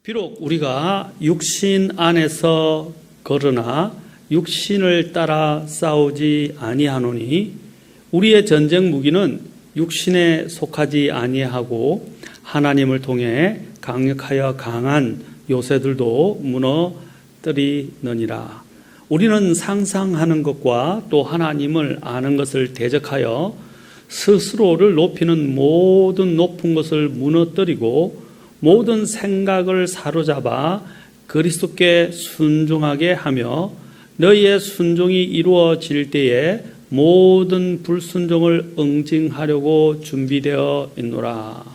비록 우리가 육신 안에서 걸으나 육신을 따라 싸우지 아니하노니 우리의 전쟁 무기는 육신에 속하지 아니하고 하나님을 통해 강력하여 강한 요새들도 무너뜨리느니라. 우리는 상상하는 것과 또 하나님을 아는 것을 대적하여 스스로를 높이는 모든 높은 것을 무너뜨리고 모든 생각을 사로잡아 그리스도께 순종하게 하며 너희의 순종이 이루어질 때에 모든 불순종을 응징하려고 준비되어 있노라.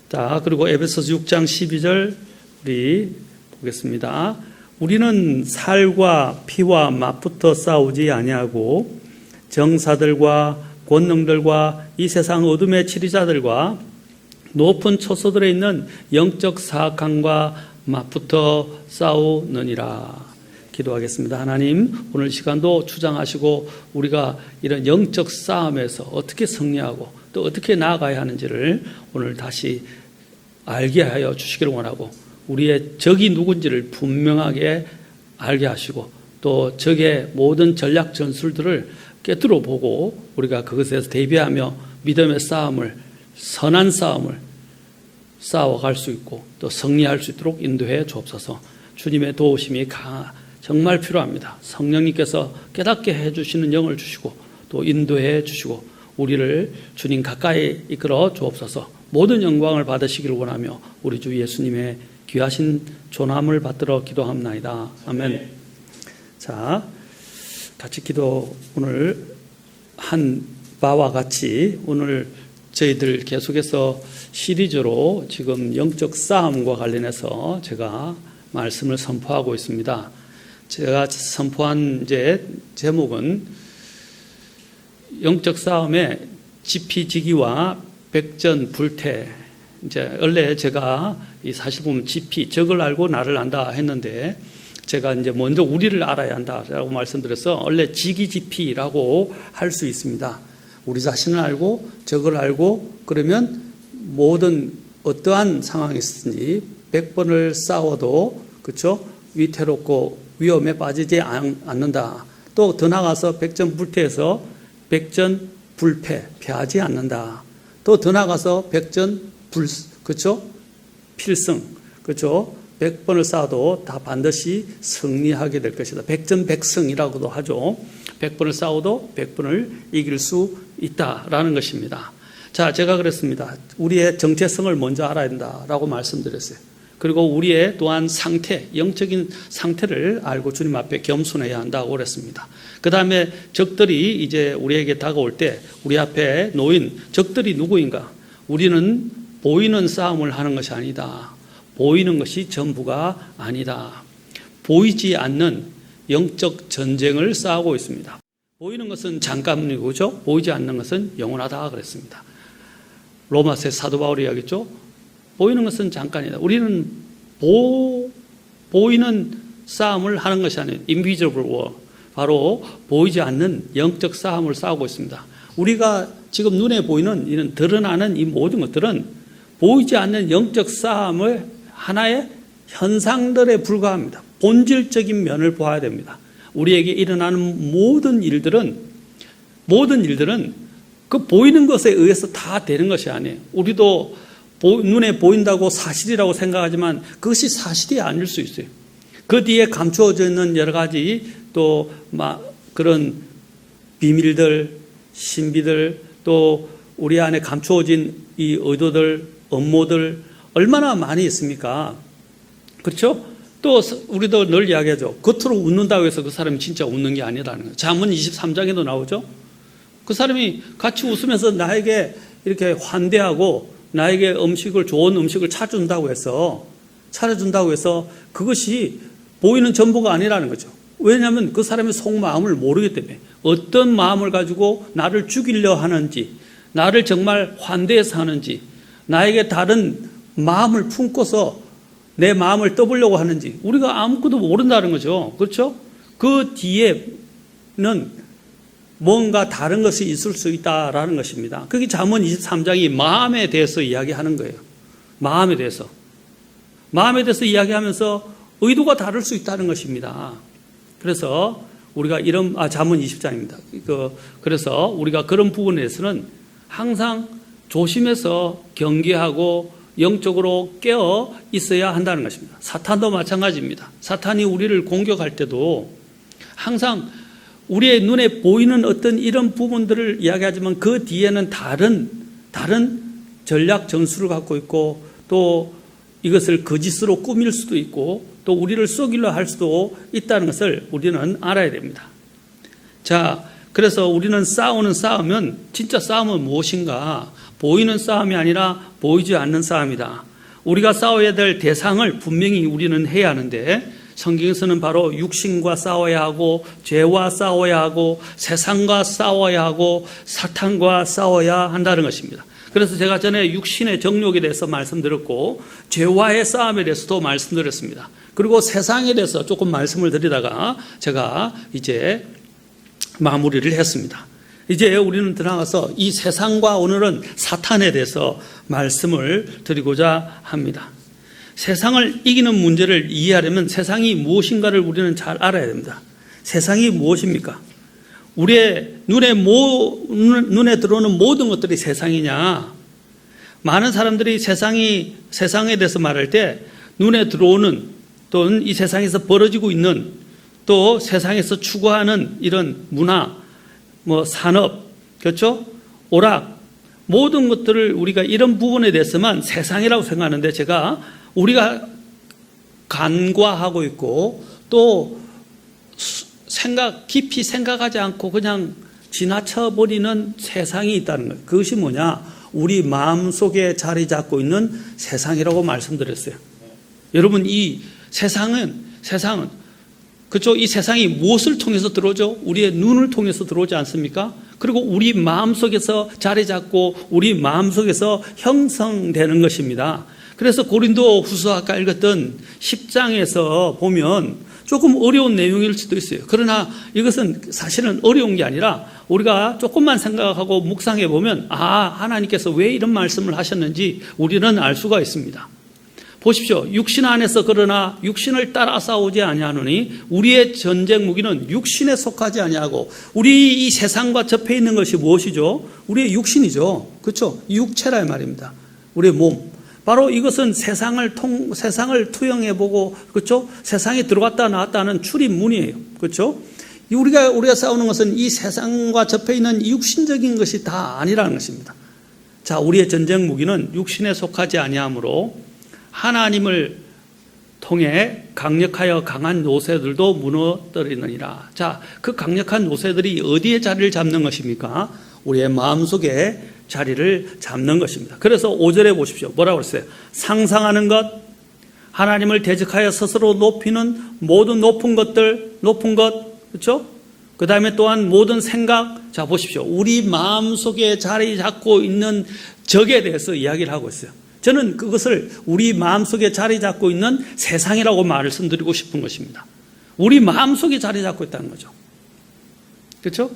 자, 그리고 에베소서 6장 12절 우리 보겠습니다. 우리는 살과 피와 맞붙어 싸우지 아니하고 정사들과 권능들과 이 세상 어둠의 치리자들과 높은 초소들에 있는 영적 사악함과 맞붙어 싸우느니라. 기도하겠습니다. 하나님, 오늘 시간도 주장하시고 우리가 이런 영적 싸움에서 어떻게 승리하고 또 어떻게 나아가야 하는지를 오늘 다시 알게 하여 주시기를 원하고 우리의 적이 누군지를 분명하게 알게 하시고 또 적의 모든 전략 전술들을 꿰뚫어 보고 우리가 그것에서 대비하며 믿음의 싸움을, 선한 싸움을 싸워갈 수 있고 또 승리할 수 있도록 인도해 주옵소서. 주님의 도우심이 정말 필요합니다. 성령님께서 깨닫게 해주시는 영을 주시고 또 인도해 주시고 우리를 주님 가까이 이끌어 주옵소서. 모든 영광을 받으시기를 원하며 우리 주 예수님의 귀하신 존함을 받들어 기도합나이다. 아멘. 자, 같이 기도 오늘 한 바와 같이 오늘 저희들 계속해서 시리즈로 지금 영적 싸움과 관련해서 제가 말씀을 선포하고 있습니다. 제가 선포한 제목은 영적 싸움의 지피지기와 백전불태. 원래 제가 사실 보면 적을 알고 나를 안다 했는데 제가 먼저 우리를 알아야 한다라고 말씀드려서 원래 지기지피라고 할 수 있습니다. 우리 자신을 알고 적을 알고 그러면 모든 어떠한 상황이 있으니 100번을 싸워도 그렇죠? 위태롭고 위험에 빠지지 않는다. 또 더 나가서 백전불태에서 백전불패, 패하지 않는다. 또 더 나가서 그렇죠? 필승, 그렇죠? 100번을 싸워도 다 반드시 승리하게 될 것이다. 백전백승이라고도 하죠. 100번을 싸워도 100번을 이길 수 있다라는 것입니다. 자, 제가 그랬습니다. 우리의 정체성을 먼저 알아야 된다라고 말씀드렸어요. 그리고 우리의 또한 상태, 영적인 상태를 알고 주님 앞에 겸손해야 한다고 그랬습니다. 그 다음에 적들이 이제 우리에게 다가올 때 우리 앞에 놓인 적들이 누구인가? 우리는 보이는 싸움을 하는 것이 아니다. 보이는 것이 전부가 아니다. 보이지 않는 영적 전쟁을 싸우고 있습니다. 보이는 것은 잠깐이고죠. 보이지 않는 것은 영원하다 그랬습니다. 로마서의 사도 바울이 이야기했죠. 보이는 것은 잠깐이다. 우리는 보이는 싸움을 하는 것이 아니에요. invisible war. 바로 보이지 않는 영적 싸움을 싸우고 있습니다. 우리가 지금 눈에 보이는 이런 드러나는 이 모든 것들은 보이지 않는 영적 싸움을 하나의 현상들에 불과합니다. 본질적인 면을 보아야 됩니다. 우리에게 일어나는 모든 일들은 그 보이는 것에 의해서 다 되는 것이 아니에요. 우리도 눈에 보인다고 사실이라고 생각하지만 그것이 사실이 아닐 수 있어요. 그 뒤에 감추어져 있는 여러 가지 또 그런 비밀들, 신비들 또 우리 안에 감추어진 이 의도들, 업무들 얼마나 많이 있습니까? 그렇죠? 또 우리도 늘 이야기하죠. 겉으로 웃는다고 해서 그 사람이 진짜 웃는 게 아니라는 거예요. 잠언 23장에도 나오죠. 그 사람이 같이 웃으면서 나에게 이렇게 환대하고 나에게 좋은 음식을 차려준다고 해서 그것이 보이는 전부가 아니라는 거죠. 왜냐하면 그 사람의 속마음을 모르기 때문에 어떤 마음을 가지고 나를 죽이려 하는지, 나를 정말 환대해서 하는지, 나에게 다른 마음을 품고서 내 마음을 떠보려고 하는지 우리가 아무것도 모른다는 거죠. 그렇죠? 그 뒤에는 뭔가 다른 것이 있을 수 있다라는 것입니다. 그게 잠언 23장이 마음에 대해서 이야기하는 거예요. 마음에 대해서. 마음에 대해서 이야기하면서 의도가 다를 수 있다는 것입니다. 그래서 우리가 잠언 20장입니다. 그래서 우리가 그런 부분에 대해서는 항상 조심해서 경계하고 영적으로 깨어 있어야 한다는 것입니다. 사탄도 마찬가지입니다. 사탄이 우리를 공격할 때도 항상 우리의 눈에 보이는 어떤 이런 부분들을 이야기하지만 그 뒤에는 다른 전략 전술을 갖고 있고 또 이것을 거짓으로 꾸밀 수도 있고 또 우리를 속이려 할 수도 있다는 것을 우리는 알아야 됩니다. 자, 그래서 우리는 싸움은 진짜 싸움은 무엇인가? 보이는 싸움이 아니라 보이지 않는 싸움이다. 우리가 싸워야 될 대상을 분명히 우리는 해야 하는데 성경에서는 바로 육신과 싸워야 하고 죄와 싸워야 하고 세상과 싸워야 하고 사탄과 싸워야 한다는 것입니다. 그래서 제가 전에 육신의 정욕에 대해서 말씀드렸고 죄와의 싸움에 대해서도 말씀드렸습니다. 그리고 세상에 대해서 조금 말씀을 드리다가 제가 이제 마무리를 했습니다. 이제 우리는 들어가서 이 세상과 오늘은 사탄에 대해서 말씀을 드리고자 합니다. 세상을 이기는 문제를 이해하려면 세상이 무엇인가를 우리는 잘 알아야 됩니다. 세상이 무엇입니까? 우리의 눈에 들어오는 모든 것들이 세상이냐? 많은 사람들이 세상에 대해서 말할 때 눈에 들어오는 또는 이 세상에서 벌어지고 있는 또 세상에서 추구하는 이런 문화, 산업, 그렇죠? 오락, 모든 것들을 우리가 이런 부분에 대해서만 세상이라고 생각하는데 우리가 간과하고 있고 또 깊이 생각하지 않고 그냥 지나쳐버리는 세상이 있다는 거예요. 그것이 뭐냐? 우리 마음속에 자리 잡고 있는 세상이라고 말씀드렸어요. 여러분, 이 세상은 그렇죠? 이 세상이 무엇을 통해서 들어오죠? 우리의 눈을 통해서 들어오지 않습니까? 그리고 우리 마음속에서 자리 잡고 우리 마음속에서 형성되는 것입니다. 그래서 고린도 후서 아까 읽었던 10장에서 보면 조금 어려운 내용일 수도 있어요. 그러나 이것은 사실은 어려운 게 아니라 우리가 조금만 생각하고 묵상해 보면 하나님께서 왜 이런 말씀을 하셨는지 우리는 알 수가 있습니다. 보십시오. 육신 안에서 그러나 육신을 따라 싸우지 아니하노니 우리의 전쟁 무기는 육신에 속하지 아니하고 우리 이 세상과 접해 있는 것이 무엇이죠? 우리의 육신이죠. 그렇죠? 육체라 말입니다. 우리의 몸. 바로 이것은 세상을 투영해보고, 그렇죠? 세상에 들어갔다 나왔다 하는 출입문이에요. 그렇죠? 우리가 싸우는 것은 이 세상과 접해 있는 육신적인 것이 다 아니라는 것입니다. 자, 우리의 전쟁 무기는 육신에 속하지 아니하므로 하나님을 통해 강력하여 강한 요새들도 무너뜨리느니라. 자, 그 강력한 요새들이 어디에 자리를 잡는 것입니까? 우리의 마음속에 자리를 잡는 것입니다. 그래서 5절에 보십시오. 뭐라고 했어요? 상상하는 것, 하나님을 대적하여 스스로 높이는 모든 높은 것, 그렇죠? 그 다음에 또한 모든 생각, 자 보십시오. 우리 마음속에 자리 잡고 있는 적에 대해서 이야기를 하고 있어요. 저는 그것을 우리 마음속에 자리 잡고 있는 세상이라고 말씀드리고 싶은 것입니다. 우리 마음속에 자리 잡고 있다는 거죠. 그렇죠?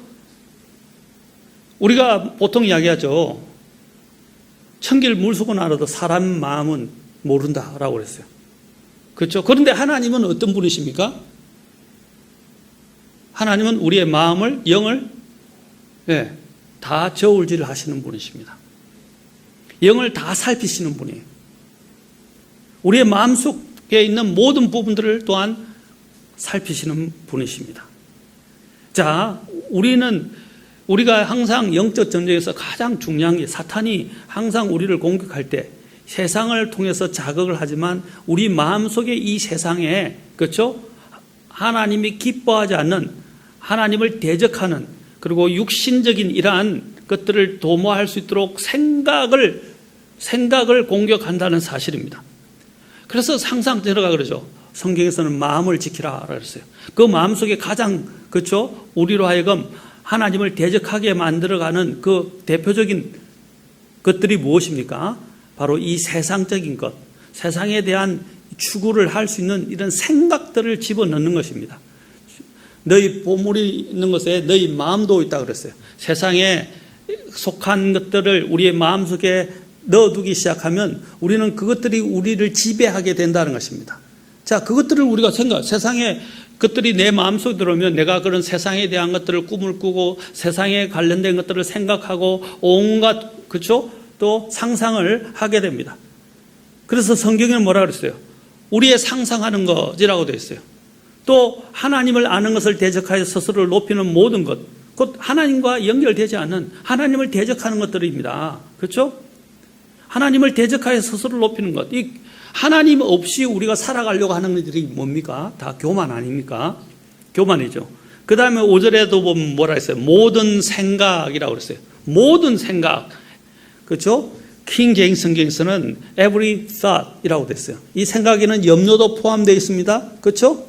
우리가 보통 이야기하죠. 천길 물속은 알아도 사람 마음은 모른다라고 그랬어요. 그렇죠? 그런데 하나님은 어떤 분이십니까? 하나님은 우리의 마음을, 영을 다 저울질 하시는 분이십니다. 영을 다 살피시는 분이에요. 우리의 마음속에 있는 모든 부분들을 또한 살피시는 분이십니다. 자, 우리가 항상 영적 전쟁에서 가장 중요한 게 사탄이 항상 우리를 공격할 때 세상을 통해서 자극을 하지만 우리 마음속에 이 세상에, 그렇죠? 하나님이 기뻐하지 않는, 하나님을 대적하는, 그리고 육신적인 이러한 것들을 도모할 수 있도록 생각을 공격한다는 사실입니다. 그래서 항상 들어가 그러죠. 성경에서는 마음을 지키라 그랬어요. 그 마음속에 가장, 그렇죠? 우리로 하여금 하나님을 대적하게 만들어가는 그 대표적인 것들이 무엇입니까? 바로 이 세상적인 것, 세상에 대한 추구를 할 수 있는 이런 생각들을 집어넣는 것입니다. 너희 보물이 있는 것에 너희 마음도 있다 그랬어요. 세상에 속한 것들을 우리의 마음속에 넣어두기 시작하면 우리는 그것들이 우리를 지배하게 된다는 것입니다. 자, 그것들을 우리가 세상에 것들이 내 마음속에 들어오면 내가 그런 세상에 대한 것들을 꿈을 꾸고 세상에 관련된 것들을 생각하고 온갖, 그렇죠? 또 상상을 하게 됩니다. 그래서 성경에는 뭐라 그랬어요? 우리의 상상하는 것이라고 되어 있어요. 또 하나님을 아는 것을 대적하여 스스로를 높이는 모든 것, 곧 하나님과 연결되지 않는 하나님을 대적하는 것들입니다. 그렇죠? 하나님을 대적하여 스스로를 높이는 것. 이 하나님 없이 우리가 살아가려고 하는 것들이 뭡니까? 다 교만 아닙니까? 교만이죠. 그 다음에 5절에도 보면 뭐라 했어요? 모든 생각이라고 그랬어요. 모든 생각. 그렇죠? 킹 제임스 성경에서는 every thought이라고 됐어요. 이 생각에는 염려도 포함되어 있습니다. 그렇죠?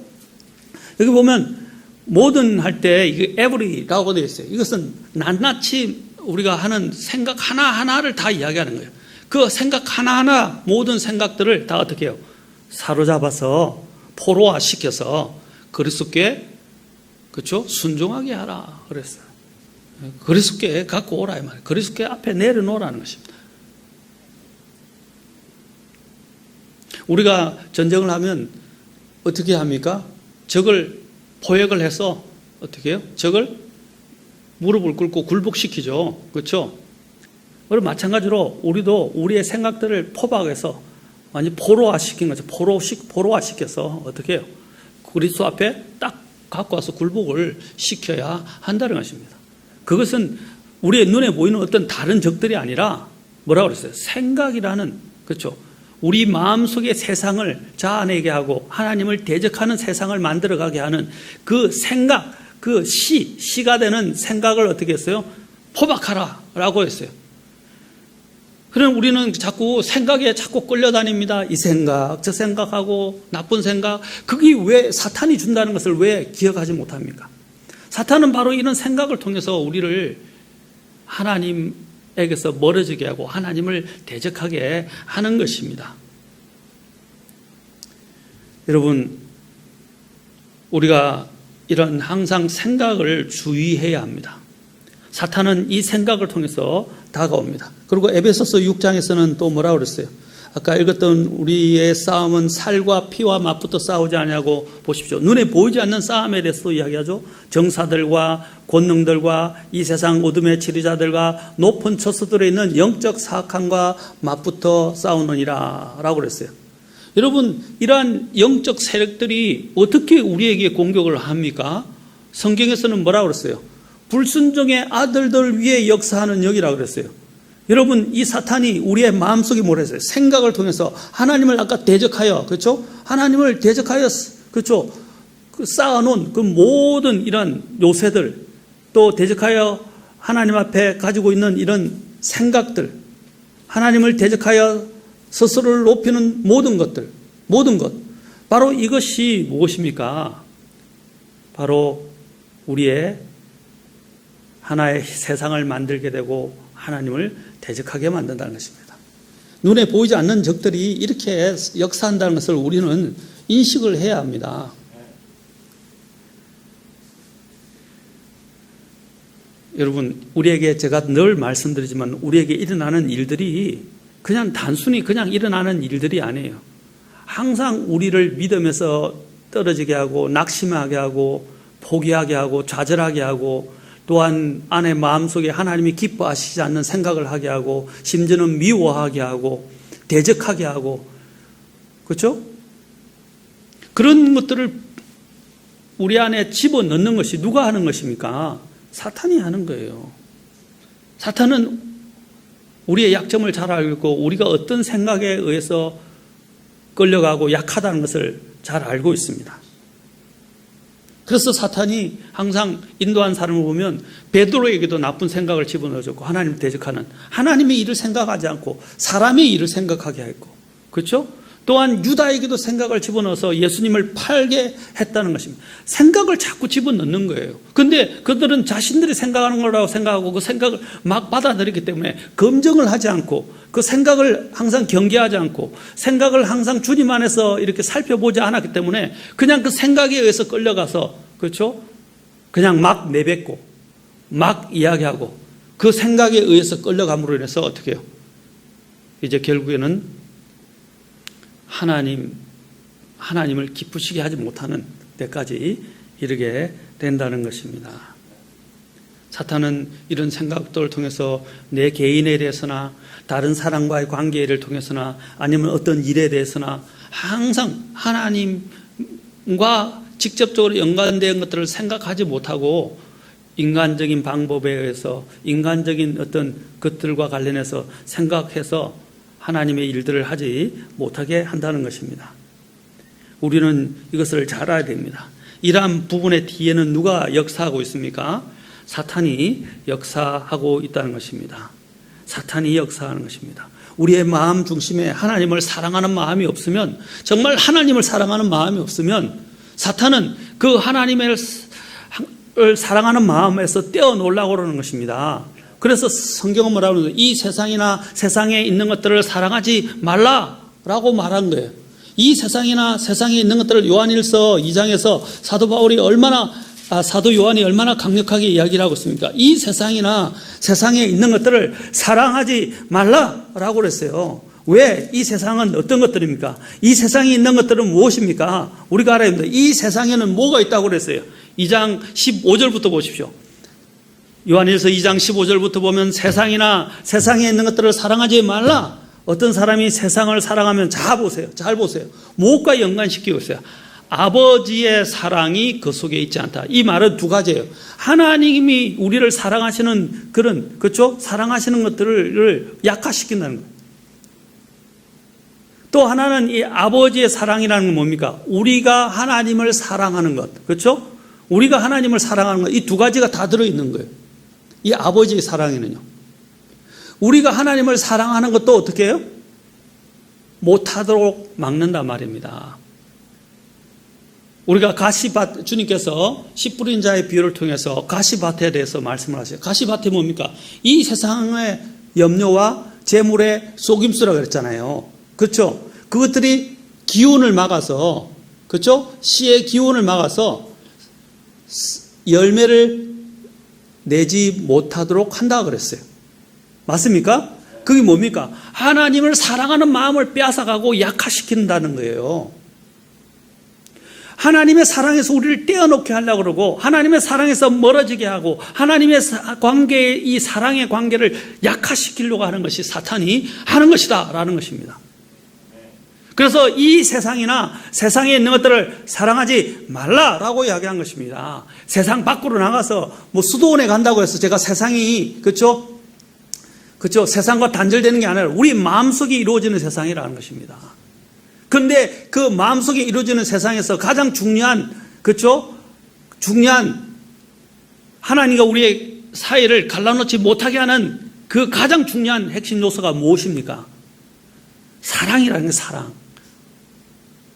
여기 보면 모든 할 때 이게 every라고 되어 있어요. 이것은 낱낱이 우리가 하는 생각 하나하나를 다 이야기하는 거예요. 그 생각 하나하나 모든 생각들을 다 어떻게 해요? 사로잡아서 포로화시켜서 그리스도께, 그렇죠? 순종하게 하라 그랬어요. 그리스도께 갖고 오라 이 말이에요. 그리스도께 앞에 내려놓으라는 것입니다. 우리가 전쟁을 하면 어떻게 합니까? 적을 포획을 해서 어떻게 해요? 적을 무릎을 꿇고 굴복시키죠. 그렇죠? 그리고 마찬가지로 우리도 우리의 생각들을 포박해서 완전히 포로화시킨 거죠. 포로화시켜서 어떻게 해요? 그리스도 앞에 딱 갖고 와서 굴복을 시켜야 한다는 것입니다. 그것은 우리의 눈에 보이는 어떤 다른 적들이 아니라 뭐라고 그랬어요? 생각이라는, 그렇죠? 우리 마음속의 세상을 자아내게 하고 하나님을 대적하는 세상을 만들어가게 하는 그 생각, 그 시가 되는 생각을 어떻게 했어요? 포박하라라고 했어요. 그럼 우리는 자꾸 생각에 자꾸 끌려다닙니다. 이 생각, 저 생각하고 나쁜 생각. 그게 왜 사탄이 준다는 것을 왜 기억하지 못합니까? 사탄은 바로 이런 생각을 통해서 우리를 하나님에게서 멀어지게 하고 하나님을 대적하게 하는 것입니다. 여러분, 우리가 이런 항상 생각을 주의해야 합니다. 사탄은 이 생각을 통해서 다가옵니다. 그리고 에베소서 6장에서는 또 뭐라고 그랬어요? 아까 읽었던 우리의 싸움은 살과 피와 맞붙어 싸우지 않냐고 보십시오. 눈에 보이지 않는 싸움에 대해서도 이야기하죠. 정사들과 권능들과 이 세상 어둠의 치리자들과 높은 처소들에 있는 영적 사악함과 맞붙어 싸우느니라 라고 그랬어요. 여러분, 이러한 영적 세력들이 어떻게 우리에게 공격을 합니까? 성경에서는 뭐라고 그랬어요? 불순종의 아들들 위에 역사하는 영이라고 그랬어요. 여러분, 이 사탄이 우리의 마음속에 뭐랬어요? 생각을 통해서 하나님을 아까 대적하여, 그렇죠? 하나님을 대적하여, 그렇죠? 그 쌓아놓은 그 모든 이런 요새들, 또 대적하여 하나님 앞에 가지고 있는 이런 생각들, 하나님을 대적하여 스스로를 높이는 모든 것들, 모든 것. 바로 이것이 무엇입니까? 바로 우리의 하나의 세상을 만들게 되고 하나님을 대적하게 만든다는 것입니다. 눈에 보이지 않는 적들이 이렇게 역사한다는 것을 우리는 인식을 해야 합니다. 여러분, 우리에게 제가 늘 말씀드리지만 우리에게 일어나는 일들이 그냥 단순히 그냥 일어나는 일들이 아니에요. 항상 우리를 믿음에서 떨어지게 하고 낙심하게 하고 포기하게 하고 좌절하게 하고 또한 안에 마음속에 하나님이 기뻐하시지 않는 생각을 하게 하고 심지어는 미워하게 하고 대적하게 하고, 그렇죠? 그런 것들을 우리 안에 집어넣는 것이 누가 하는 것입니까? 사탄이 하는 거예요. 사탄은 우리의 약점을 잘 알고 우리가 어떤 생각에 의해서 끌려가고 약하다는 것을 잘 알고 있습니다. 그래서 사탄이 항상 인도한 사람을 보면 베드로에게도 나쁜 생각을 집어넣어줬고 하나님을 대적하는, 하나님의 일을 생각하지 않고 사람의 일을 생각하게 했고, 그렇죠? 또한 유다에게도 생각을 집어넣어서 예수님을 팔게 했다는 것입니다. 생각을 자꾸 집어넣는 거예요. 그런데 그들은 자신들이 생각하는 거라고 생각하고 그 생각을 막 받아들이기 때문에 검증을 하지 않고 그 생각을 항상 경계하지 않고 생각을 항상 주님 안에서 이렇게 살펴보지 않았기 때문에 그냥 그 생각에 의해서 끌려가서, 그렇죠? 그냥 막 내뱉고 막 이야기하고 그 생각에 의해서 끌려감으로 인해서 어떻게 해요? 이제 결국에는 하나님을 기쁘시게 하지 못하는 데까지 이르게 된다는 것입니다. 사탄은 이런 생각들을 통해서 내 개인에 대해서나 다른 사람과의 관계를 통해서나 아니면 어떤 일에 대해서나 항상 하나님과 직접적으로 연관된 것들을 생각하지 못하고 인간적인 방법에 의해서 인간적인 어떤 것들과 관련해서 생각해서 하나님의 일들을 하지 못하게 한다는 것입니다. 우리는 이것을 잘 알아야 됩니다. 이러한 부분의 뒤에는 누가 역사하고 있습니까? 사탄이 역사하고 있다는 것입니다. 사탄이 역사하는 것입니다. 우리의 마음 중심에 하나님을 사랑하는 마음이 없으면, 정말 하나님을 사랑하는 마음이 없으면 사탄은 그 하나님을 사랑하는 마음에서 떼어놓으려고 그러는 것입니다. 그래서 성경은 뭐라고 하는지, 이 세상이나 세상에 있는 것들을 사랑하지 말라라고 말한 거예요. 이 세상이나 세상에 있는 것들을 요한일서 2장에서 사도 요한이 얼마나 강력하게 이야기를 하고 있습니까? 이 세상이나 세상에 있는 것들을 사랑하지 말라라고 그랬어요. 왜? 이 세상은 어떤 것들입니까? 이 세상에 있는 것들은 무엇입니까? 우리가 알아야 합니다. 이 세상에는 뭐가 있다고 그랬어요? 2장 15절부터 보십시오. 요한일서 2장 15절부터 보면 세상이나 세상에 있는 것들을 사랑하지 말라. 어떤 사람이 세상을 사랑하면 잘 보세요. 무엇과 연관시키고 있어요? 아버지의 사랑이 그 속에 있지 않다. 이 말은 두 가지예요. 하나님이 우리를 사랑하시는 그런, 그렇죠? 사랑하시는 것들을 약화시킨다는 거예요. 또 하나는 이 아버지의 사랑이라는 건 뭡니까? 우리가 하나님을 사랑하는 것, 그렇죠? 우리가 하나님을 사랑하는 것, 이 두 가지가 다 들어있는 거예요. 이 아버지의 사랑에는요. 우리가 하나님을 사랑하는 것도 어떻게 해요? 못하도록 막는단 말입니다. 우리가 가시밭, 주님께서 씨 뿌린 자의 비유를 통해서 가시밭에 대해서 말씀을 하세요. 가시밭이 뭡니까? 이 세상의 염려와 재물의 속임수라고 그랬잖아요. 그렇죠? 그것들이 기운을 막아서, 그렇죠? 씨의 기운을 막아서 열매를 내지 못하도록 한다고 그랬어요. 맞습니까? 그게 뭡니까? 하나님을 사랑하는 마음을 빼앗아가고 약화시킨다는 거예요. 하나님의 사랑에서 우리를 떼어놓게 하려고 그러고, 하나님의 사랑에서 멀어지게 하고, 하나님의 관계, 이 사랑의 관계를 약화시키려고 하는 것이 사탄이 하는 것이다 라는 것입니다. 그래서 이 세상이나 세상에 있는 것들을 사랑하지 말라라고 이야기한 것입니다. 세상 밖으로 나가서 수도원에 간다고 해서 제가 세상이, 그렇죠? 세상과 단절되는 게 아니라 우리 마음속에 이루어지는 세상이라는 것입니다. 그런데 그 마음속에 이루어지는 세상에서 가장 중요한, 그렇죠? 중요한 하나님과 우리의 사이를 갈라놓지 못하게 하는 그 가장 중요한 핵심 요소가 무엇입니까? 사랑이라는 게 사랑.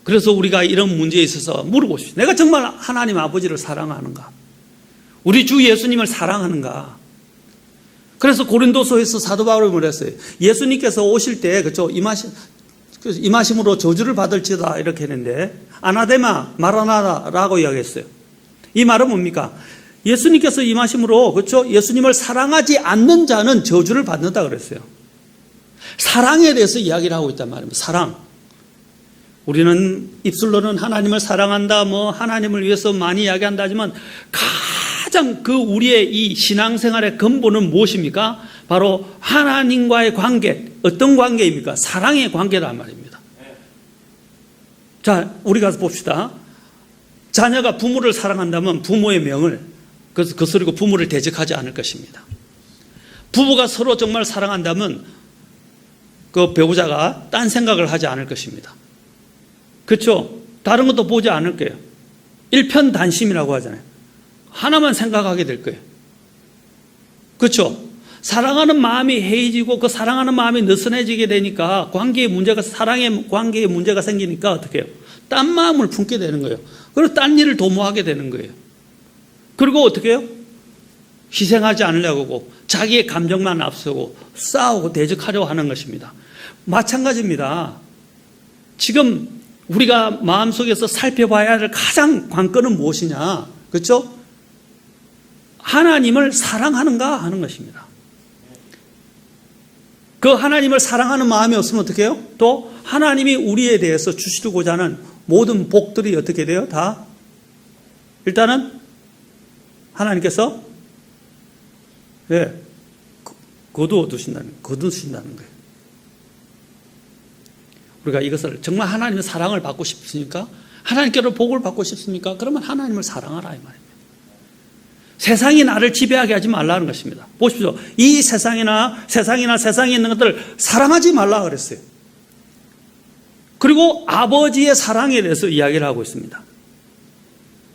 그래서 우리가 이런 문제에 있어서 물어보십시오. 내가 정말 하나님 아버지를 사랑하는가? 우리 주 예수님을 사랑하는가? 그래서 고린도서에서 사도 바울이 뭐랬어요? 예수님께서 오실 때, 그렇죠? 임하심으로 저주를 받을지다 이렇게 했는데, 아나데마 마라나라고 이야기했어요. 이 말은 뭡니까? 예수님께서 임하심으로, 그렇죠? 예수님을 사랑하지 않는 자는 저주를 받는다 그랬어요. 사랑에 대해서 이야기를 하고 있단 말입니다. 사랑. 우리는 입술로는 하나님을 사랑한다, 하나님을 위해서 많이 이야기한다 하지만 가장 그 우리의 이 신앙생활의 근본은 무엇입니까? 바로 하나님과의 관계. 어떤 관계입니까? 사랑의 관계란 말입니다. 자, 우리 가서 봅시다. 자녀가 부모를 사랑한다면 부모의 명을 거스르고 부모를 대적하지 않을 것입니다. 부부가 서로 정말 사랑한다면 그 배우자가 딴 생각을 하지 않을 것입니다. 그렇죠? 다른 것도 보지 않을 거예요. 일편단심이라고 하잖아요. 하나만 생각하게 될 거예요. 그렇죠? 사랑하는 마음이 해이지고 그 사랑하는 마음이 느슨해지게 되니까 사랑의 관계에 문제가 생기니까 어떻게 해요? 딴 마음을 품게 되는 거예요. 그리고 딴 일을 도모하게 되는 거예요. 그리고 어떻게 해요? 희생하지 않으려고 하고 자기의 감정만 앞서고 싸우고 대적하려고 하는 것입니다. 마찬가지입니다. 지금 우리가 마음속에서 살펴봐야 할 가장 관건은 무엇이냐? 그렇죠? 하나님을 사랑하는가 하는 것입니다. 그 하나님을 사랑하는 마음이 없으면 어떻게 해요? 또 하나님이 우리에 대해서 주시고자 하는 모든 복들이 어떻게 돼요? 다 일단은 하나님께서 거두신다는 거예요. 우리가 이것을 정말 하나님의 사랑을 받고 싶습니까? 하나님께로 복을 받고 싶습니까? 그러면 하나님을 사랑하라 이 말입니다. 세상이 나를 지배하게 하지 말라는 것입니다. 보십시오. 이 세상에 있는 것들을 사랑하지 말라 그랬어요. 그리고 아버지의 사랑에 대해서 이야기를 하고 있습니다.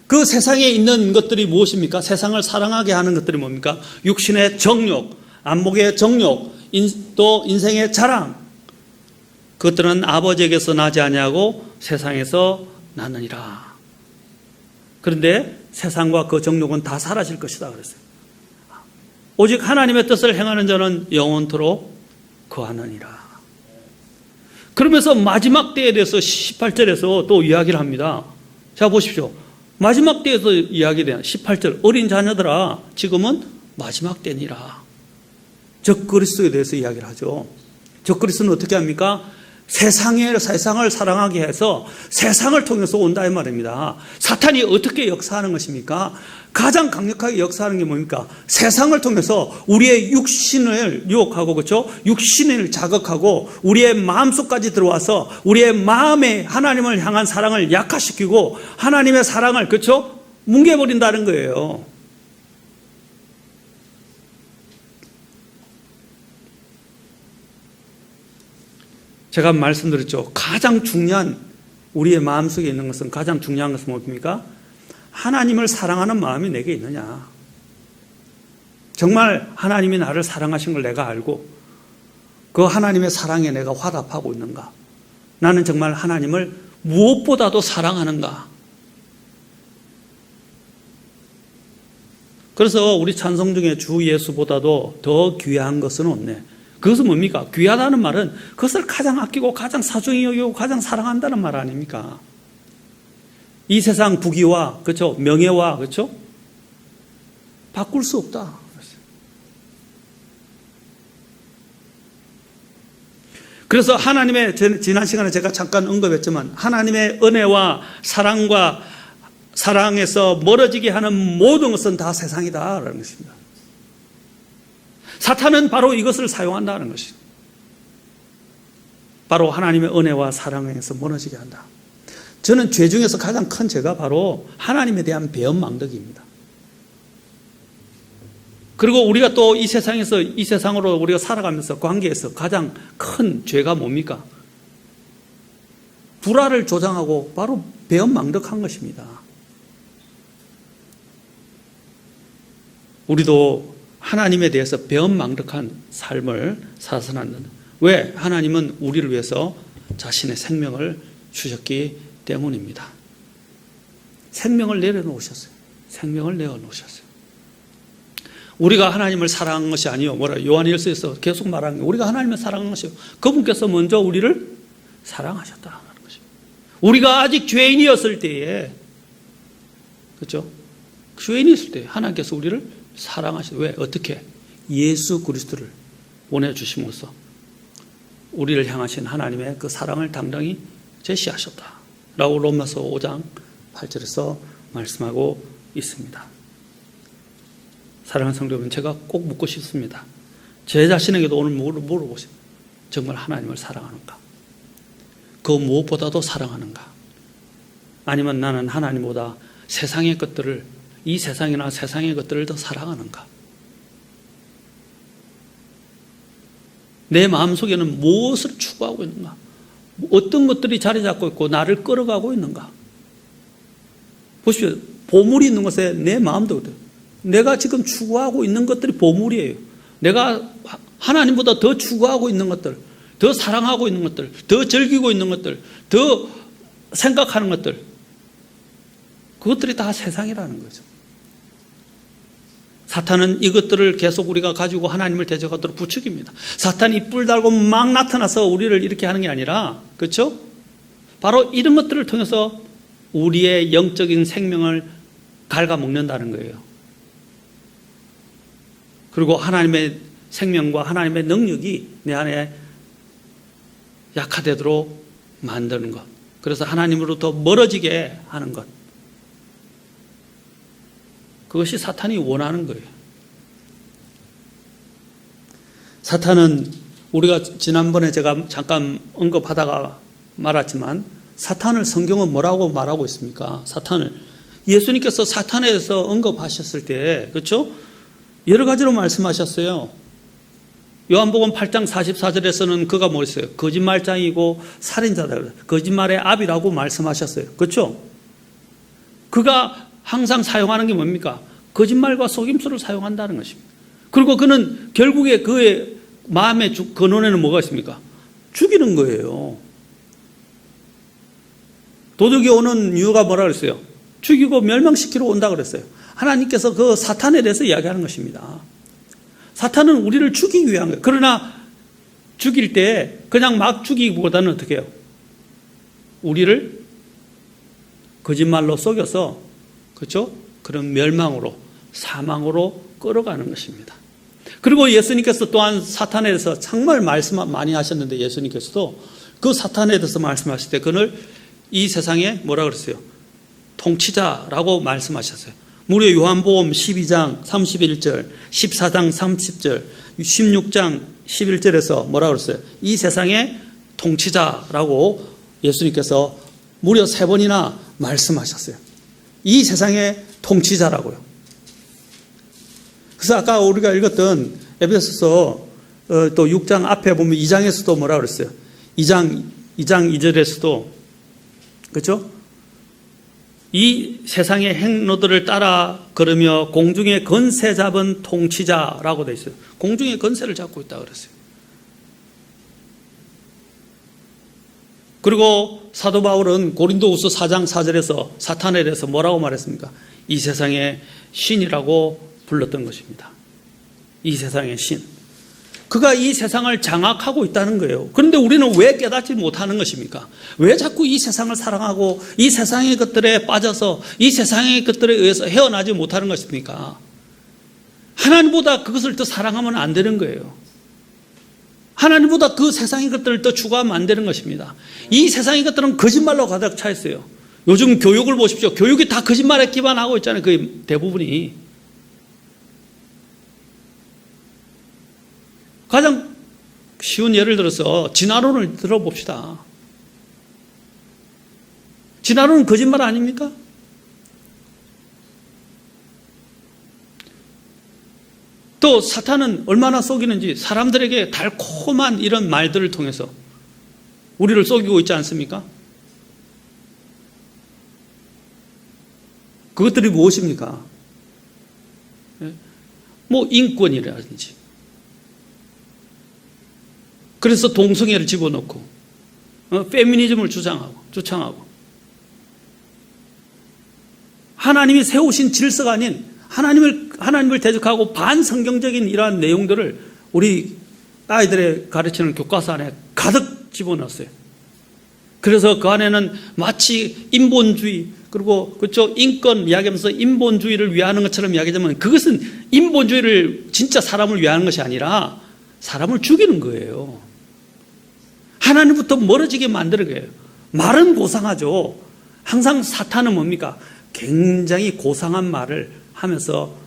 그 세상에 있는 것들이 무엇입니까? 세상을 사랑하게 하는 것들이 뭡니까? 육신의 정욕, 안목의 정욕, 또 인생의 자랑. 그것들은 아버지에게서 나지 아니하고 세상에서 나느니라. 그런데 세상과 그 정욕은 다 사라질 것이다 그랬어요. 오직 하나님의 뜻을 행하는 자는 영원토록 거하느니라. 그러면서 마지막 때에 대해서 18절에서 또 이야기를 합니다. 자 보십시오. 마지막 때에서 이야기돼요. 18절 어린 자녀들아 지금은 마지막 때니라. 적그리스도에 대해서 이야기를 하죠. 적그리스도는 어떻게 합니까? 세상을 사랑하게 해서 세상을 통해서 온다 이 말입니다. 사탄이 어떻게 역사하는 것입니까? 가장 강력하게 역사하는 게 뭡니까? 세상을 통해서 우리의 육신을 유혹하고 그렇죠? 육신을 자극하고 우리의 마음속까지 들어와서 우리의 마음에 하나님을 향한 사랑을 약화시키고 하나님의 사랑을 그렇죠? 뭉개버린다는 거예요. 제가 말씀드렸죠. 가장 중요한 우리의 마음속에 있는 것은 가장 중요한 것은 뭡니까? 하나님을 사랑하는 마음이 내게 있느냐. 정말 하나님이 나를 사랑하신 걸 내가 알고 그 하나님의 사랑에 내가 화답하고 있는가. 나는 정말 하나님을 무엇보다도 사랑하는가. 그래서 우리 찬송 중에 주 예수보다도 더 귀한 것은 없네. 그것은 뭡니까? 귀하다는 말은 그것을 가장 아끼고 가장 사중히 여기고 가장 사랑한다는 말 아닙니까? 이 세상 부귀와 그렇죠? 명예와 그렇죠? 바꿀 수 없다. 그래서 하나님의 지난 시간에 제가 잠깐 언급했지만 하나님의 은혜와 사랑에서 멀어지게 하는 모든 것은 다 세상이다라는 것입니다. 사탄은 바로 이것을 사용한다는 것입니다. 바로 하나님의 은혜와 사랑에서 무너지게 한다. 저는 죄 중에서 가장 큰 죄가 바로 하나님에 대한 배은망덕입니다. 그리고 우리가 또 이 세상으로 우리가 살아가면서 관계에서 가장 큰 죄가 뭡니까? 불화를 조장하고 바로 배은망덕한 것입니다. 우리도 하나님에 대해서 배은망덕한 삶을 살아서는 안 된다. 왜? 하나님은 우리를 위해서 자신의 생명을 주셨기 때문입니다. 생명을 내려놓으셨어요. 생명을 내어놓으셨어요. 우리가 하나님을 사랑한 것이 아니요. 요한일서에서 계속 말하는 게 우리가 하나님을 사랑한 것이요. 그분께서 먼저 우리를 사랑하셨다는 것입니다. 우리가 아직 죄인이었을 때에 그렇죠? 죄인이었을 때 하나님께서 우리를 사랑하시죠. 왜? 어떻게? 예수 그리스도를 보내주심으로써 우리를 향하신 하나님의 그 사랑을 당당히 제시하셨다 라고 로마서 5장 8절에서 말씀하고 있습니다. 사랑하는 성도 여러분, 제가 꼭 묻고 싶습니다. 제 자신에게도 오늘 물어보고 싶습니다. 정말 하나님을 사랑하는가? 그 무엇보다도 사랑하는가? 아니면 나는 하나님보다 세상의 것들을 이 세상이나 세상의 것들을 더 사랑하는가? 내 마음속에는 무엇을 추구하고 있는가? 어떤 것들이 자리 잡고 있고 나를 끌어가고 있는가? 보십시오. 보물이 있는 것에 내 마음도 그래요. 내가 지금 추구하고 있는 것들이 보물이에요. 내가 하나님보다 더 추구하고 있는 것들, 더 사랑하고 있는 것들, 더 즐기고 있는 것들, 더 생각하는 것들, 그것들이 다 세상이라는 거죠. 사탄은 이것들을 계속 우리가 가지고 하나님을 대적하도록 부추깁니다. 사탄이 뿔 달고 막 나타나서 우리를 이렇게 하는 게 아니라, 그렇죠? 바로 이런 것들을 통해서 우리의 영적인 생명을 갉아먹는다는 거예요. 그리고 하나님의 생명과 하나님의 능력이 내 안에 약화되도록 만드는 것. 그래서 하나님으로부터 멀어지게 하는 것. 그것이 사탄이 원하는 거예요. 사탄은 우리가 지난번에 제가 잠깐 언급하다가 말았지만 사탄을 성경은 뭐라고 말하고 있습니까? 사탄을. 예수님께서 사탄에 대해서 언급하셨을 때, 그렇죠? 여러 가지로 말씀하셨어요. 요한복음 8장 44절에서는 그가 뭐랬어요? 거짓말장이고 살인자다. 거짓말의 압이라고 말씀하셨어요. 그렇죠? 그가 항상 사용하는 게 뭡니까? 거짓말과 속임수를 사용한다는 것입니다. 그리고 그는 결국에 그의 마음의 근원에는 뭐가 있습니까? 죽이는 거예요. 도둑이 오는 이유가 뭐라 그랬어요? 죽이고 멸망시키러 온다 그랬어요. 하나님께서 그 사탄에 대해서 이야기하는 것입니다. 사탄은 우리를 죽이기 위한 거예요. 그러나 죽일 때 그냥 막 죽이기보다는 어떻게 해요? 우리를 거짓말로 속여서, 그렇죠? 그런 멸망으로, 사망으로 끌어가는 것입니다. 그리고 예수님께서 또한 사탄에 대해서 정말 말씀 많이 하셨는데, 예수님께서도 그 사탄에 대해서 말씀하실 때 그를 이 세상에 뭐라 그랬어요? 통치자라고 말씀하셨어요. 무려 요한복음 12장 31절, 14장 30절, 16장 11절에서 뭐라 그랬어요? 이 세상의 통치자라고 예수님께서 무려 3번이나 말씀하셨어요. 이 세상의 통치자라고요. 그래서 아까 우리가 읽었던 에베소서 또 6장 앞에 보면 2장에서도 뭐라 그랬어요? 2장 2절에서도, 그렇죠? 이 세상의 행로들을 따라 걸으며 공중의 권세 잡은 통치자라고 되어 있어요. 공중의 권세를 잡고 있다 그랬어요. 그리고 사도 바울은 고린도후서 4장 4절에서 사탄에 대해서 뭐라고 말했습니까? 이 세상의 신이라고 불렀던 것입니다. 이 세상의 신. 그가 이 세상을 장악하고 있다는 거예요. 그런데 우리는 왜 깨닫지 못하는 것입니까? 왜 자꾸 이 세상을 사랑하고 이 세상의 것들에 빠져서 이 세상의 것들에 의해서 헤어나지 못하는 것입니까? 하나님보다 그것을 더 사랑하면 안 되는 거예요. 하나님보다 그 세상의 것들을 더 추구하면 안 되는 것입니다. 이 세상의 것들은 거짓말로 가득 차 있어요. 요즘 교육을 보십시오. 교육이 다 거짓말에 기반하고 있잖아요. 그 대부분이. 가장 쉬운 예를 들어서 진화론을 들어봅시다. 진화론은 거짓말 아닙니까? 또 사탄은 얼마나 속이는지 사람들에게 달콤한 이런 말들을 통해서 우리를 속이고 있지 않습니까? 그것들이 무엇입니까? 뭐 인권이라든지, 그래서 동성애를 집어넣고 페미니즘을 주창하고 하나님이 세우신 질서가 아닌 하나님을 대적하고 반성경적인 이러한 내용들을 우리 아이들의 가르치는 교과서 안에 가득 집어넣었어요. 그래서 그 안에는 마치 인본주의, 그리고 그쪽 인권 이야기하면서 인본주의를 위하는 것처럼 이야기하지만 그것은 인본주의를 진짜 사람을 위하는 것이 아니라 사람을 죽이는 거예요. 하나님부터 멀어지게 만드는 거예요. 말은 고상하죠. 항상 사탄은 뭡니까? 굉장히 고상한 말을 하면서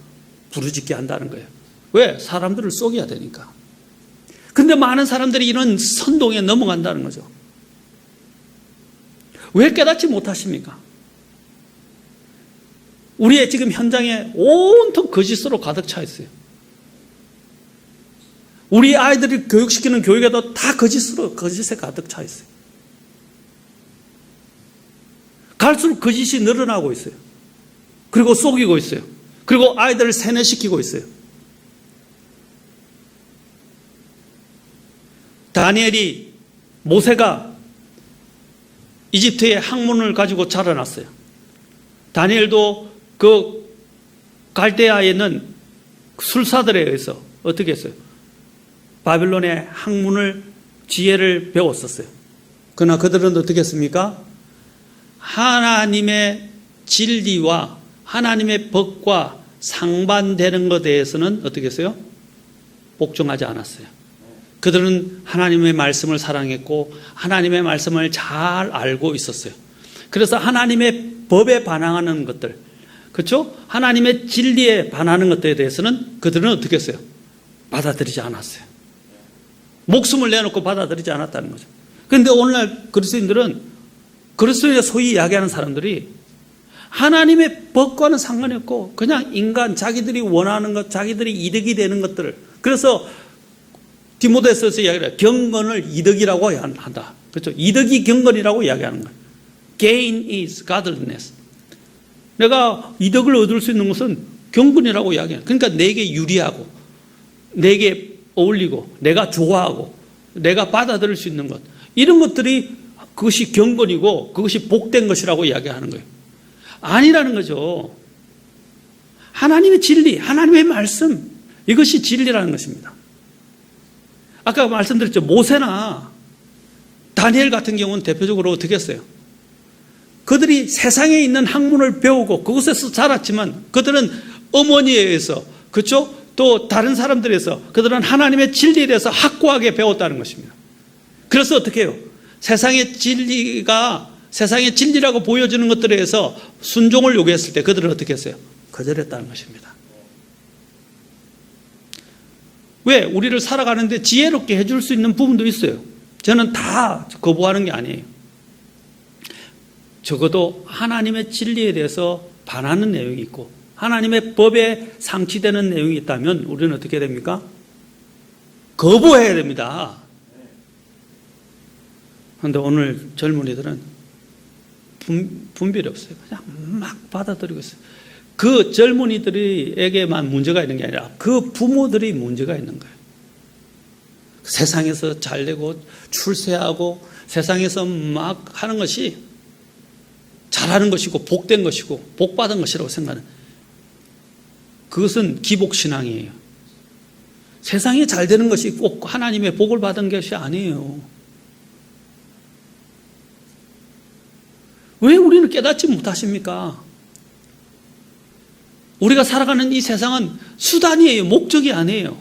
부르짖게 한다는 거예요. 왜? 사람들을 속여야 되니까. 근데 많은 사람들이 이런 선동에 넘어간다는 거죠. 왜 깨닫지 못하십니까? 우리의 지금 현장에 온통 거짓으로 가득 차 있어요. 우리 아이들이 교육시키는 교육에도 다 거짓에 가득 차 있어요. 갈수록 거짓이 늘어나고 있어요. 그리고 속이고 있어요. 그리고 아이들을 세뇌시키고 있어요. 다니엘이, 모세가 이집트의 학문을 가지고 자라났어요. 다니엘도 그 갈대아에 있는 술사들에 의해서 어떻게 했어요? 바빌론의 학문을, 지혜를 배웠었어요. 그러나 그들은 어떻게 했습니까? 하나님의 진리와 하나님의 법과 상반되는 것에 대해서는 어떻게 했어요? 복종하지 않았어요. 그들은 하나님의 말씀을 사랑했고 하나님의 말씀을 잘 알고 있었어요. 그래서 하나님의 법에 반항하는 것들, 그렇죠? 하나님의 진리에 반하는 것들에 대해서는 그들은 어떻게 했어요? 받아들이지 않았어요. 목숨을 내놓고 받아들이지 않았다는 거죠. 그런데 오늘날 그리스도인들은, 그리스도인의 소위 이야기하는 사람들이 하나님의 법과는 상관이 없고 그냥 인간 자기들이 원하는 것, 자기들이 이득이 되는 것들을, 그래서 디모데서에서 이야기해요. 경건을 이득이라고 한다. 그렇죠? 이득이 경건이라고 이야기하는 거예요. Gain is godliness. 내가 이득을 얻을 수 있는 것은 경건이라고 이야기해요. 그러니까 내게 유리하고 내게 어울리고 내가 좋아하고 내가 받아들일 수 있는 것, 이런 것들이 그것이 경건이고 그것이 복된 것이라고 이야기하는 거예요. 아니라는 거죠. 하나님의 진리, 하나님의 말씀, 이것이 진리라는 것입니다. 아까 말씀드렸죠. 모세나 다니엘 같은 경우는 대표적으로 어떻게 했어요? 그들이 세상에 있는 학문을 배우고 그곳에서 자랐지만 그들은 어머니에 의해서, 그렇죠? 또 다른 사람들에 의해서 그들은 하나님의 진리에 대해서 확고하게 배웠다는 것입니다. 그래서 어떻게 해요? 세상의 진리라고 보여지는 것들에 의해서 순종을 요구했을 때 그들은 어떻게 했어요? 거절했다는 것입니다. 왜? 우리를 살아가는데 지혜롭게 해줄 수 있는 부분도 있어요. 저는 다 거부하는 게 아니에요. 적어도 하나님의 진리에 대해서 반하는 내용이 있고 하나님의 법에 상치되는 내용이 있다면 우리는 어떻게 됩니까? 거부해야 됩니다. 그런데 오늘 젊은이들은 분별이 없어요. 그냥 막 받아들이고 있어요. 그 젊은이들에게만 문제가 있는 게 아니라 그 부모들이 문제가 있는 거예요. 세상에서 잘되고 출세하고 세상에서 막 하는 것이 잘하는 것이고 복된 것이고 복받은 것이라고 생각하는, 그것은 기복신앙이에요. 세상에 잘 되는 것이 꼭 하나님의 복을 받은 것이 아니에요. 왜 우리는 깨닫지 못하십니까? 우리가 살아가는 이 세상은 수단이에요. 목적이 아니에요.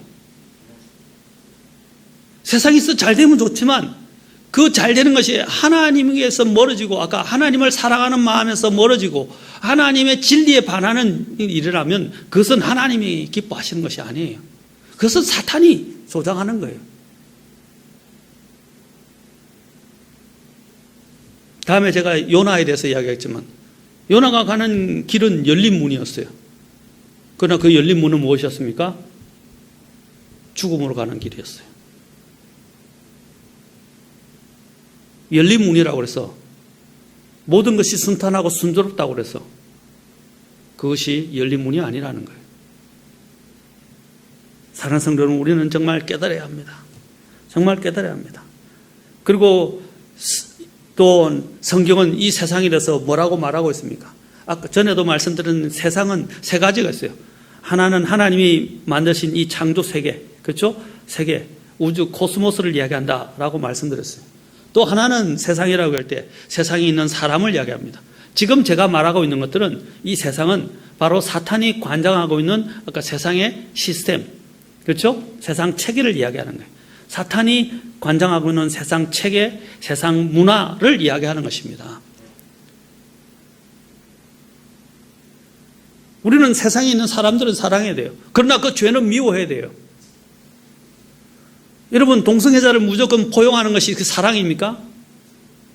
세상에서 잘 되면 좋지만 그 잘 되는 것이 하나님에게서 멀어지고, 아까 하나님을 사랑하는 마음에서 멀어지고 하나님의 진리에 반하는 일이라면 그것은 하나님이 기뻐하시는 것이 아니에요. 그것은 사탄이 조장하는 거예요. 다음에 제가 요나에 대해서 이야기했지만 요나가 가는 길은 열린 문이었어요. 그러나 그 열린 문은 무엇이었습니까? 죽음으로 가는 길이었어요. 열린 문이라고 그래서 모든 것이 순탄하고 순조롭다고 그래서 그것이 열린 문이 아니라는 거예요. 사랑하는 성도 여러분, 우리는 정말 깨달아야 합니다. 정말 깨달아야 합니다. 그리고 또 성경은 이 세상에 대해서 뭐라고 말하고 있습니까? 아까 전에도 말씀드린 세상은 세 가지가 있어요. 하나는 하나님이 만드신 이 창조 세계, 그렇죠? 세계, 우주, 코스모스를 이야기한다라고 말씀드렸어요. 또 하나는 세상이라고 할 때 세상에 있는 사람을 이야기합니다. 지금 제가 말하고 있는 것들은, 이 세상은 바로 사탄이 관장하고 있는 아까 세상의 시스템, 그렇죠? 세상 체계를 이야기하는 거예요. 사탄이 관장하고 있는 세상 체계, 세상 문화를 이야기하는 것입니다. 우리는 세상에 있는 사람들은 사랑해야 돼요. 그러나 그 죄는 미워해야 돼요. 여러분, 동성애자를 무조건 포용하는 것이 그 사랑입니까?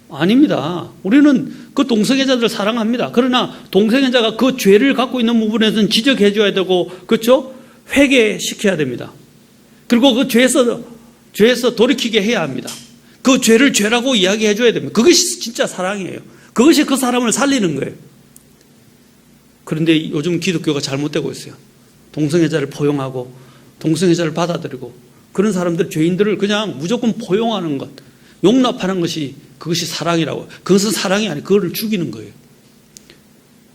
아닙니다. 우리는 그 동성애자들을 사랑합니다. 그러나 동성애자가 그 죄를 갖고 있는 부분에서는 지적해 줘야 되고, 그렇죠? 회개시켜야 됩니다. 그리고 그 죄에서 돌이키게 해야 합니다. 그 죄를 죄라고 이야기해 줘야 됩니다. 그것이 진짜 사랑이에요. 그것이 그 사람을 살리는 거예요. 그런데 요즘 기독교가 잘못되고 있어요. 동성애자를 포용하고 동성애자를 받아들이고 그런 사람들, 죄인들을 그냥 무조건 포용하는 것, 용납하는 것이, 그것이 사랑이라고. 그것은 사랑이 아니고 그거를 죽이는 거예요.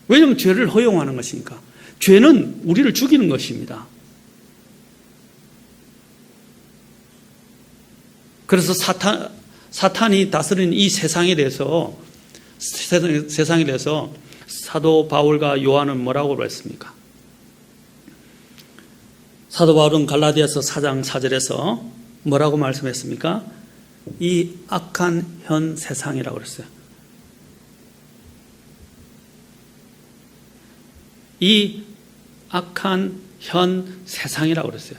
왜냐하면 죄를 허용하는 것이니까. 죄는 우리를 죽이는 것입니다. 그래서 사탄이 다스리는 이 세상에 대해서 사도 바울과 요한은 뭐라고 그랬습니까? 사도 바울은 갈라디아서 4장 4절에서 뭐라고 말씀했습니까? 이 악한 현 세상이라고 그랬어요. 이 악한 현 세상이라고 그랬어요.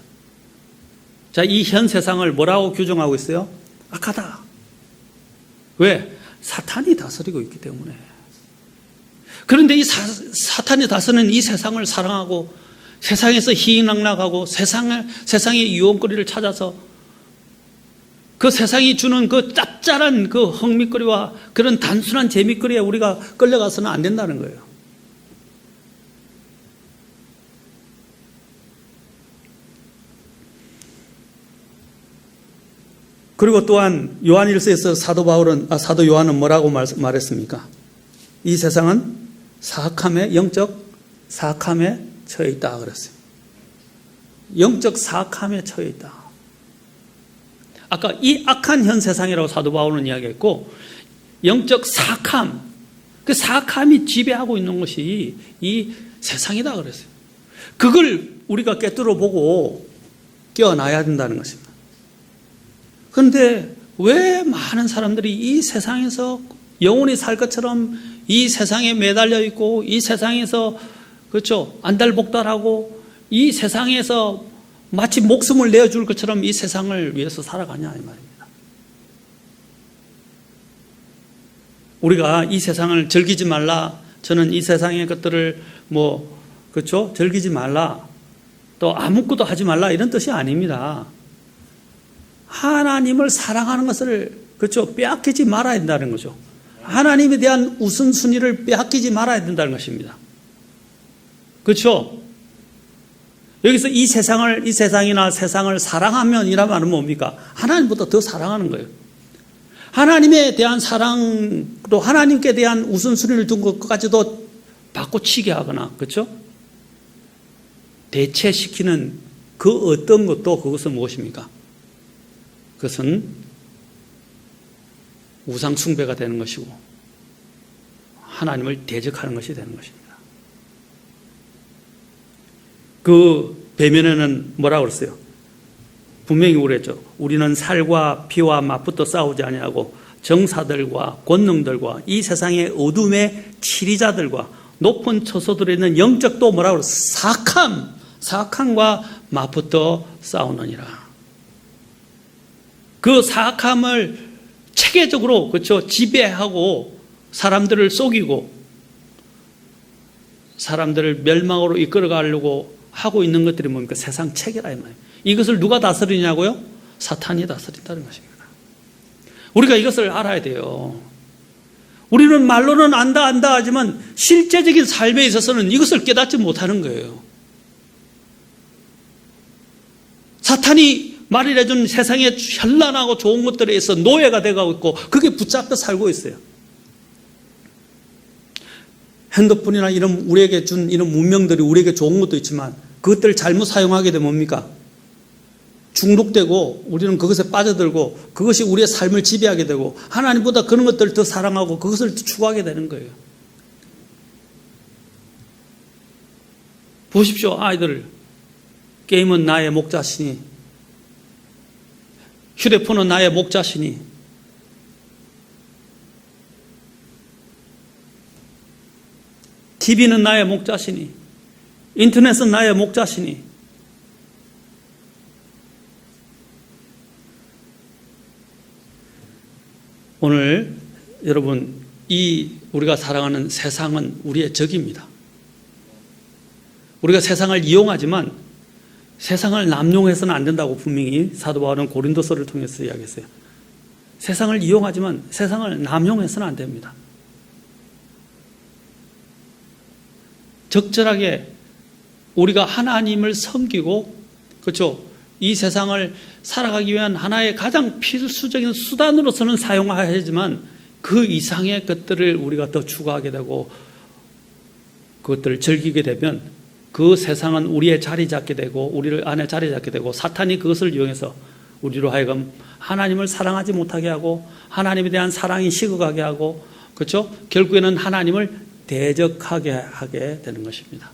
자, 이 현 세상을 뭐라고 규정하고 있어요? 악하다. 왜? 사탄이 다스리고 있기 때문에. 그런데 이 사탄이 다스리는 이 세상을 사랑하고 세상에서 희희낙락하고 세상의 유혹거리를 찾아서 그 세상이 주는 그 짭짤한 그 흥미거리와 그런 단순한 재미거리에 우리가 끌려가서는 안 된다는 거예요. 그리고 또한 요한일서에서 사도 요한은 뭐라고 말했습니까? 이 세상은 영적 사악함에 처해 있다 그랬어요. 영적 사악함에 처해 있다. 아까 이 악한 현 세상이라고 사도 바울은 이야기했고, 영적 사악함, 그 사악함이 지배하고 있는 것이 이 세상이다 그랬어요. 그걸 우리가 꿰뚫어 보고 깨어나야 된다는 것입니다. 그런데 왜 많은 사람들이 이 세상에서 영원히 살 것처럼 이 세상에 매달려 있고, 이 세상에서 그렇죠, 안달복달하고 이 세상에서 마치 목숨을 내어줄 것처럼 이 세상을 위해서 살아가냐 이 말입니다. 우리가 이 세상을 즐기지 말라, 저는 이 세상의 것들을 그렇죠, 즐기지 말라, 또 아무것도 하지 말라 이런 뜻이 아닙니다. 하나님을 사랑하는 것을 그렇죠, 빼앗기지 말아야 된다는 거죠. 하나님에 대한 우선순위를 빼앗기지 말아야 된다는 것입니다. 그렇죠? 여기서 이 세상이나 세상을 사랑하면 이라는 말은 뭡니까? 하나님보다 더 사랑하는 거예요. 하나님에 대한 사랑, 또 하나님께 대한 우선순위를 둔 것까지도 바꿔치기 하거나, 그렇죠? 대체시키는 그 어떤 것도 그것은 무엇입니까? 그것은 우상숭배가 되는 것이고 하나님을 대적하는 것이 되는 것입니다. 그 배면에는 뭐라고 그랬어요? 분명히 그랬죠. 우리는 살과 피와 맞붙어 싸우지 아니하고 정사들과 권능들과 이 세상의 어둠의 치리자들과 높은 처소들에 있는 영적도 뭐라고 그랬어요? 사악함과 맞붙어 싸우느니라. 그 사악함을 체계적으로 그렇죠, 지배하고 사람들을 속이고 사람들을 멸망으로 이끌어가려고 하고 있는 것들이 뭡니까? 세상 체계라 이 말이에요. 이것을 누가 다스리냐고요? 사탄이 다스린다는 것입니다. 우리가 이것을 알아야 돼요. 우리는 말로는 안다 하지만 실제적인 삶에 있어서는 이것을 깨닫지 못하는 거예요. 사탄이 말이라준 세상에 현란하고 좋은 것들에 의해서 노예가 되어가고 있고 그게 붙잡혀 살고 있어요. 핸드폰이나 이런 우리에게 준 이런 문명들이 우리에게 좋은 것도 있지만 그것들을 잘못 사용하게 되면 뭡니까? 중독되고 우리는 그것에 빠져들고 그것이 우리의 삶을 지배하게 되고 하나님보다 그런 것들을 더 사랑하고 그것을 추구하게 되는 거예요. 보십시오, 아이들. 게임은 나의 목자시니, 휴대폰은 나의 목자시니, TV는 나의 목자시니, 인터넷은 나의 목자시니, 오늘 여러분 우리가 살아가는 세상은 우리의 적입니다. 우리가 세상을 이용하지만 세상을 남용해서는 안 된다고 분명히 사도 바울은 고린도서를 통해서 이야기했어요. 세상을 이용하지만 세상을 남용해서는 안 됩니다. 적절하게 우리가 하나님을 섬기고 그렇죠, 이 세상을 살아가기 위한 하나의 가장 필수적인 수단으로서는 사용해야 하지만 그 이상의 것들을 우리가 더 추구하게 되고 그것들을 즐기게 되면 그 세상은 우리의 자리 잡게 되고 우리를 안에 자리 잡게 되고 사탄이 그것을 이용해서 우리로 하여금 하나님을 사랑하지 못하게 하고 하나님에 대한 사랑이 식어가게 하고 그렇죠? 결국에는 하나님을 대적하게 하게 되는 것입니다.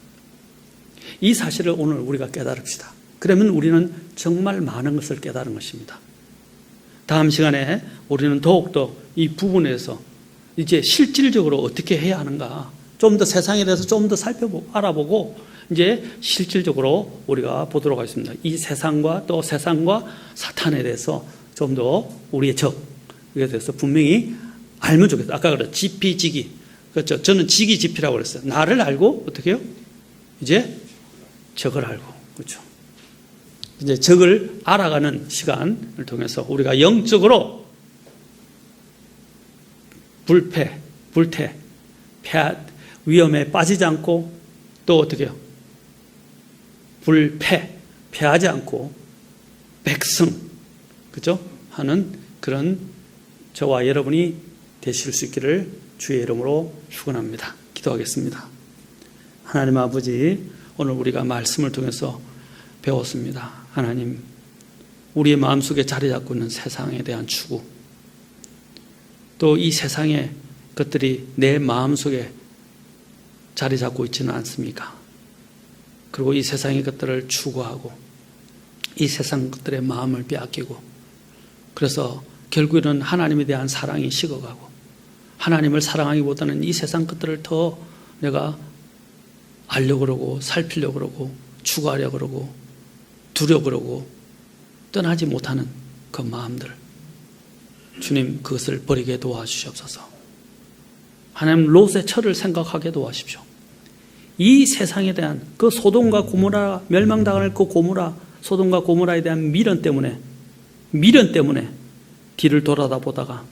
이 사실을 오늘 우리가 깨달읍시다. 그러면 우리는 정말 많은 것을 깨달은 것입니다. 다음 시간에 우리는 더욱더 이 부분에서 이제 실질적으로 어떻게 해야 하는가, 좀 더 세상에 대해서 좀 더 알아보고 이제 실질적으로 우리가 보도록 하겠습니다. 이 세상과 또 세상과 사탄에 대해서 좀 더 우리의 적에 대해서 분명히 알면 좋겠어요. 아까 그랬죠. 지피지기. 그렇죠. 저는 지기지피라고 그랬어요. 나를 알고 어떻게 해요? 이제 적을 알고. 그렇죠. 이제 적을 알아가는 시간을 통해서 우리가 영적으로 위험에 빠지지 않고 또 어떻게 해요? 패하지 않고 백승, 그죠? 하는 그런 저와 여러분이 되실 수 있기를 주의 이름으로 축원합니다. 기도하겠습니다. 하나님 아버지, 오늘 우리가 말씀을 통해서 배웠습니다. 하나님, 우리의 마음속에 자리 잡고 있는 세상에 대한 추구, 또 이 세상의 것들이 내 마음속에 자리 잡고 있지는 않습니까? 그리고 이 세상의 것들을 추구하고 이 세상 것들의 마음을 빼앗기고, 그래서 결국에는 하나님에 대한 사랑이 식어가고, 하나님을 사랑하기보다는 이 세상 것들을 더 내가 알려고 그러고 살피려고 그러고 추구하려고 그러고 두려고 그러고 떠나지 못하는 그 마음들, 주님 그것을 버리게 도와주시옵소서. 하나님, 롯의 철을 생각하게 도와십시오. 이 세상에 대한 그 소돔과 고모라, 멸망당할 그 소돔과 고모라에 대한 미련 때문에 뒤를 돌아다 보다가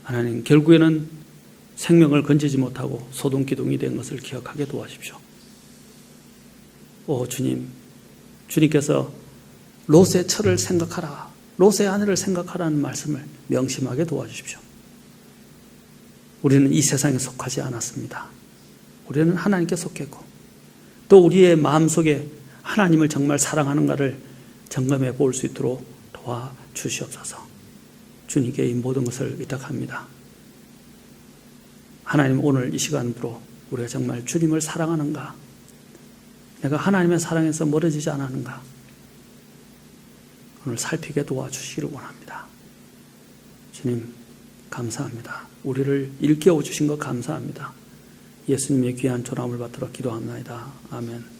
하나님 결국에는 생명을 건지지 못하고 소돔 기둥이 된 것을 기억하게 도와십시오. 오 주님, 주님께서 롯의 철을 생각하라, 롯의 아내를 생각하라는 말씀을 명심하게 도와주십시오. 우리는 이 세상에 속하지 않았습니다. 우리는 하나님께 속했고, 또 우리의 마음속에 하나님을 정말 사랑하는가를 점검해 볼 수 있도록 도와주시옵소서. 주님께 이 모든 것을 의탁합니다. 하나님, 오늘 이 시간으로 우리가 정말 주님을 사랑하는가, 내가 하나님의 사랑에서 멀어지지 않았는가, 오늘 살피게 도와주시기를 원합니다. 주님 감사합니다. 우리를 일깨워 주신 것 감사합니다. 예수님의 귀한 조람을 받들어 기도합니다. 아멘.